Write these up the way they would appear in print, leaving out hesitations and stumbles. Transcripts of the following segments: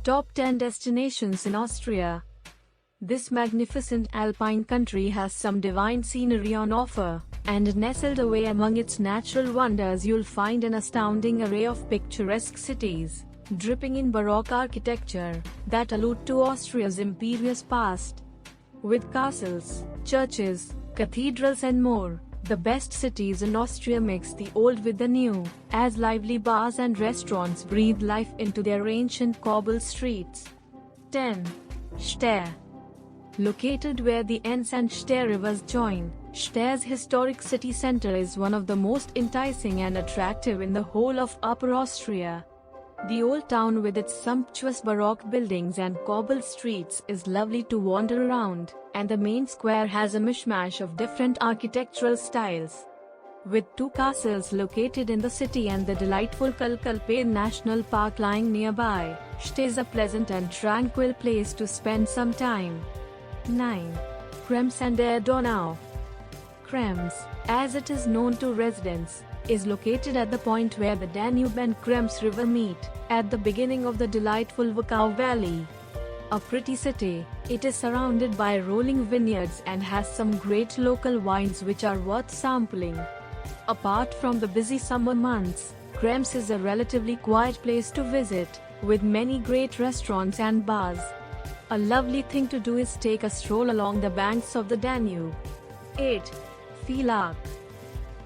Top 10 Destinations in Austria. This magnificent alpine country has some divine scenery on offer, and nestled away among its natural wonders you'll find an astounding array of picturesque cities, dripping in Baroque architecture, that allude to Austria's imperious past. With castles, churches, cathedrals and more, the best cities in Austria mix the old with the new, as lively bars and restaurants breathe life into their ancient cobbled streets. 10. Steyr. Located where the Enns and Steyr rivers join, Steyr's historic city center is one of the most enticing and attractive in the whole of Upper Austria. The old town with its sumptuous Baroque buildings and cobbled streets is lovely to wander around, and the main square has a mishmash of different architectural styles. With two castles located in the city and the delightful Clarkenfort National Park lying nearby, Steyr is a pleasant and tranquil place to spend some time. 9. Creme Sander Donau. Krems, as it is known to residents, is located at the point where the Danube and Krems River meet, at the beginning of the delightful Wachau Valley. A pretty city, it is surrounded by rolling vineyards and has some great local wines which are worth sampling. Apart from the busy summer months, Krems is a relatively quiet place to visit, with many great restaurants and bars. A lovely thing to do is take a stroll along the banks of the Danube. 8. Villach.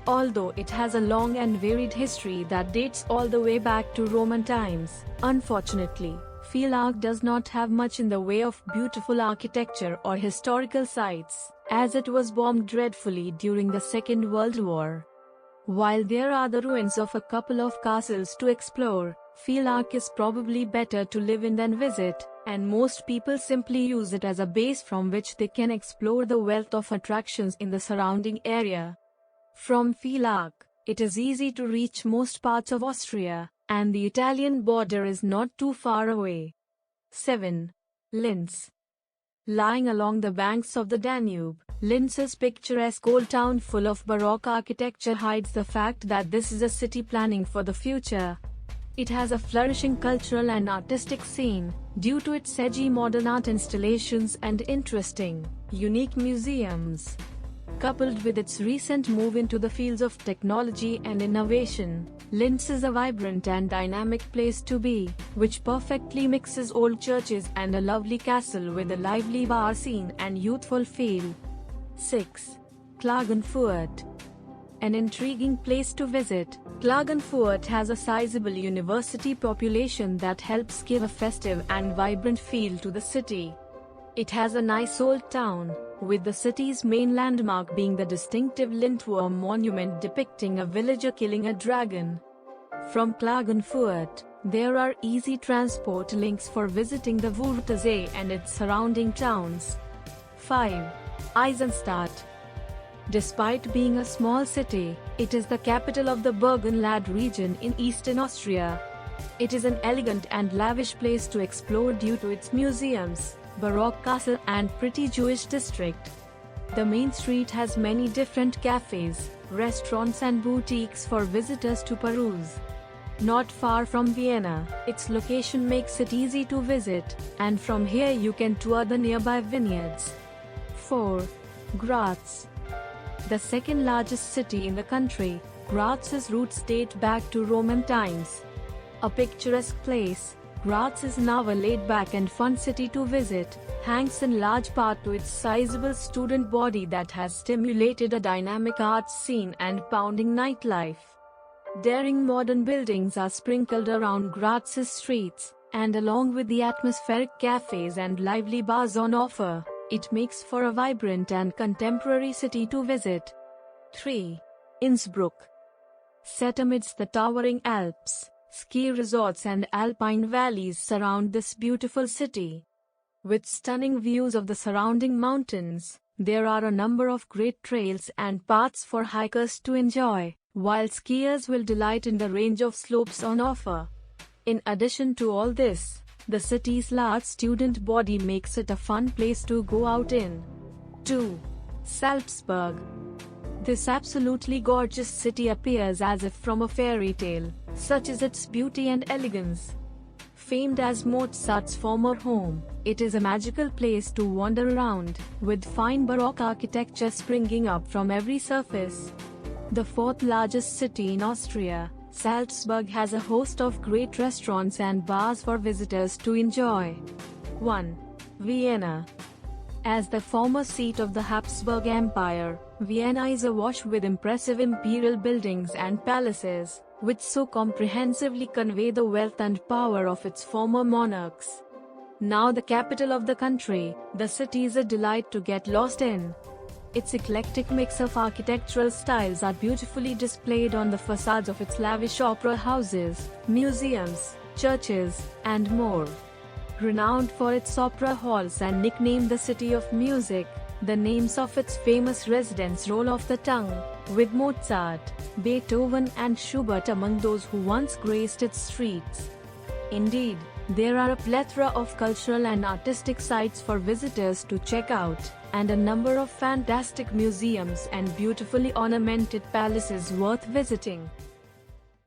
Although it has a long and varied history that dates all the way back to Roman times, unfortunately, Villach does not have much in the way of beautiful architecture or historical sites, as it was bombed dreadfully during the Second World War. While there are the ruins of a couple of castles to explore, Villach is probably better to live in than visit, and most people simply use it as a base from which they can explore the wealth of attractions in the surrounding area. From Villach, it is easy to reach most parts of Austria, and the Italian border is not too far away. 7. Lintz. Lying along the banks of the Danube, Lintz's picturesque old town full of Baroque architecture hides the fact that this is a city planning for the future. It has a flourishing cultural and artistic scene, due to its edgy modern art installations and interesting, unique museums. Coupled with its recent move into the fields of technology and innovation, Lintz is a vibrant and dynamic place to be, which perfectly mixes old churches and a lovely castle with a lively bar scene and youthful feel. 6. Klagenfurt. An intriguing place to visit, Klagenfurt has a sizable university population that helps give a festive and vibrant feel to the city. It has a nice old town, with the city's main landmark being the distinctive Lindwurm monument depicting a villager killing a dragon. From Klagenfurt, there are easy transport links for visiting the Wörthersee and its surrounding towns. 5. Eisenstadt. Despite being a small city, it is the capital of the Burgenland region in eastern Austria. It is an elegant and lavish place to explore due to its museums, Baroque castle and pretty Jewish district. The main street has many different cafes, restaurants and boutiques for visitors to peruse. Not far from Vienna, its location makes it easy to visit, and from here you can tour the nearby vineyards. 4. Graz. The second largest city in the country, Graz's roots date back to Roman times. A picturesque place, Graz is now a laid-back and fun city to visit, thanks in large part to its sizable student body that has stimulated a dynamic arts scene and pounding nightlife. Daring modern buildings are sprinkled around Graz's streets, and along with the atmospheric cafes and lively bars on offer, it makes for a vibrant and contemporary city to visit. 3. Innsbruck. Set amidst the towering Alps, ski resorts and alpine valleys surround this beautiful city. With stunning views of the surrounding mountains, there are a number of great trails and paths for hikers to enjoy, while skiers will delight in the range of slopes on offer. In addition to all this, the city's large student body makes it a fun place to go out in. 2. Salzburg. This absolutely gorgeous city appears as if from a fairy tale, such is its beauty and elegance. famed as Mozart's former home, it is a magical place to wander around, with fine Baroque architecture springing up from every surface. The fourth largest city in Austria, Salzburg has a host of great restaurants and bars for visitors to enjoy. 1. Vienna. As the former seat of the Habsburg Empire, Vienna is awash with impressive imperial buildings and palaces, which so comprehensively convey the wealth and power of its former monarchs. Now the capital of the country, the city is a delight to get lost in. Its eclectic mix of architectural styles are beautifully displayed on the facades of its lavish opera houses, museums, churches, and more. Renowned for its opera halls and nicknamed the City of Music, the names of its famous residents roll off the tongue, with Mozart, Beethoven and Schubert among those who once graced its streets. Indeed, there are a plethora of cultural and artistic sites for visitors to check out, and a number of fantastic museums and beautifully ornamented palaces worth visiting.